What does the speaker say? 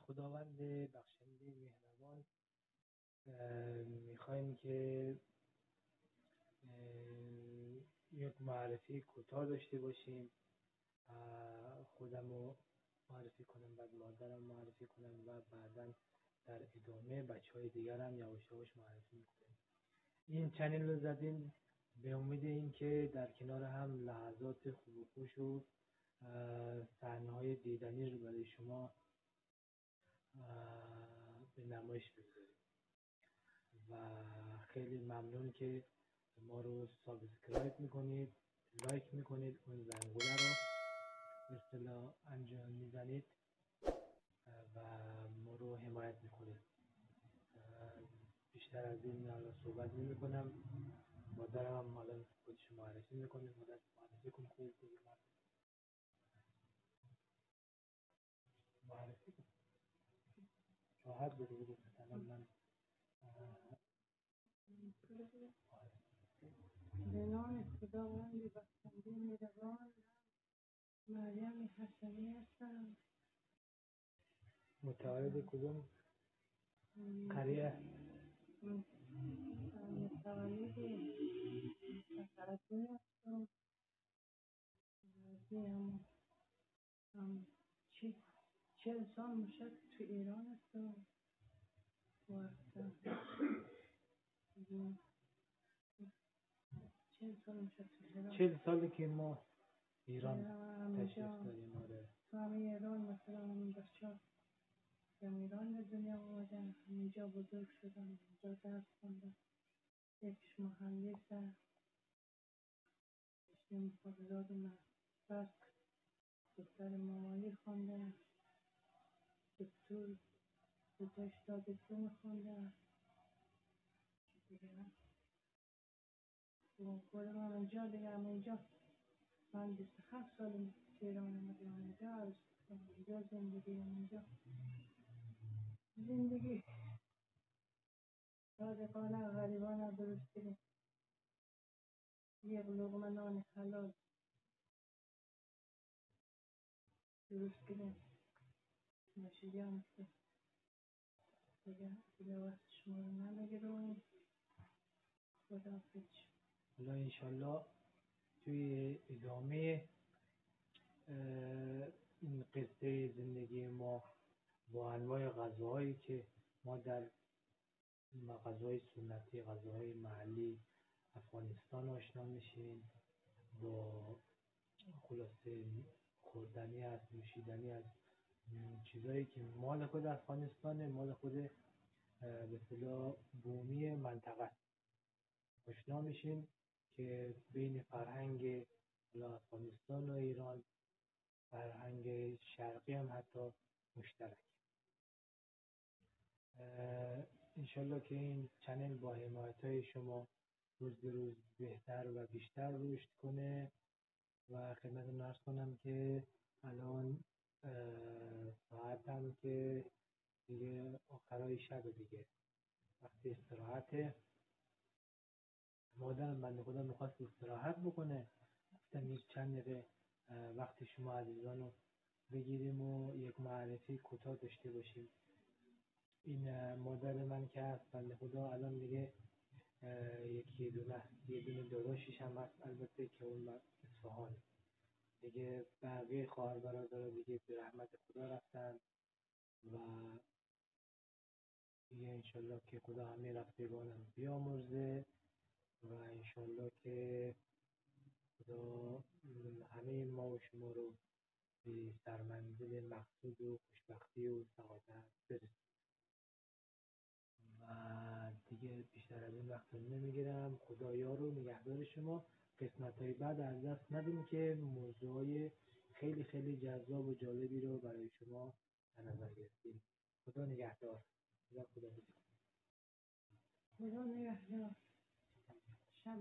خداوند بخشنده مهربان میخوایم که یک معرفی کوتاه داشته باشیم. خودم رو معرفی کنم، بعد مادرم معرفی کنم و بعدا در ادامه بچه های دیگر هم یواش یواش معرفی میکنیم. این چنل رو زدیم به امید این که در کنار هم لحظات خوب و خوش و صحنه‌های دیدنی رو برای شما به نمایش بگذاریم و خیلی ممنون که ما رو سابسکرایب میکنید، لایک میکنید، اون زنگوله رو به اصطلاح انجام میزنید و ما رو حمایت میکنید. بیشتر از این الان صحبت نمی کنم. مادرم هم حالا خودش معرفی میکنه. مادر معرفی کن خودت دیگه. معرفی کن. راحت بگو مثلا من به نام خداوند بخشنده مهربان، مریم حسنی هستم. متولد کدوم قریه؟ متولد تقدمی هستم. هم 40 سال مشد تو ایران هستم و 40 سال مشد تو ایران. 40 ساله که ما ایران تشریف داریم. آره تو همه ایران مثلا همین بچه در ایران به دنیا آمدن، اینجا بزرگ شدن، اینجا درس خوندن. یکیش مهندسه، رشته مخابرات مهندس، دکتر مامالی خونده، دکتر دوتاش تا دکتر خونده دیگه. و خودم هم اینجا دیگه هم اینجا من 27 سال تهران آمدم. اینجا زندگی صادقانه غریبانه درست کنیم. یک لقمه نان حلال درست کنیم. نشیدیم دیگه وقت شما رو نمیگیرم. خداحافظ. حالا انشالله توی ادامه این قصه زندگی ما با انواع غذاهایی که ما در غذاهای سنتی، غذاهای محلی افغانستان آشنا میشیم، با خلاصه خوردنی است، نوشیدنی است، چیزایی که مال خود افغانستانه، مال خود به اصطلاح بومی منطقه است. آشنا میشیم که بین فرهنگ افغانستان و ایران، فرهنگ شرقی هم حتی مشترک. انشالله که این چنل با حمایت های شما روز به روز بهتر و بیشتر رشد کنه و خدمتتون عرض کنم که الان ساعت هم که دیگه آخرای شب دیگه وقتی استراحته. مادرم بنده خدا میخواست استراحت بکنه، گفتم یک چند دقیقه وقت شما عزیزان رو بگیریم و یک معرفی کوتاه داشته باشیم. این مادر من که هست بنده خدا الان دیگه یه دونه داداشش هم هست، البته که اون اصفهانه دیگه. بقیه خواهر برادرها دیگه به رحمت خدا رفتن و دیگه انشالله که خدا همه رفتگانم بیامرزه و انشالله که خدا همه ما و شما رو به سرمنزل مقصود و خوشبختی و سعادت برسونه. و دیگه بیشتر از این وقت نمیگیرم. خدا یار و نگهدار شما. قسمت‌های بعد از دست ندیم که موضوعای خیلی خیلی جذاب و جالبی رو برای شما در نظر گرفتیم. خدا نگهدار. خدا نگهدار. شب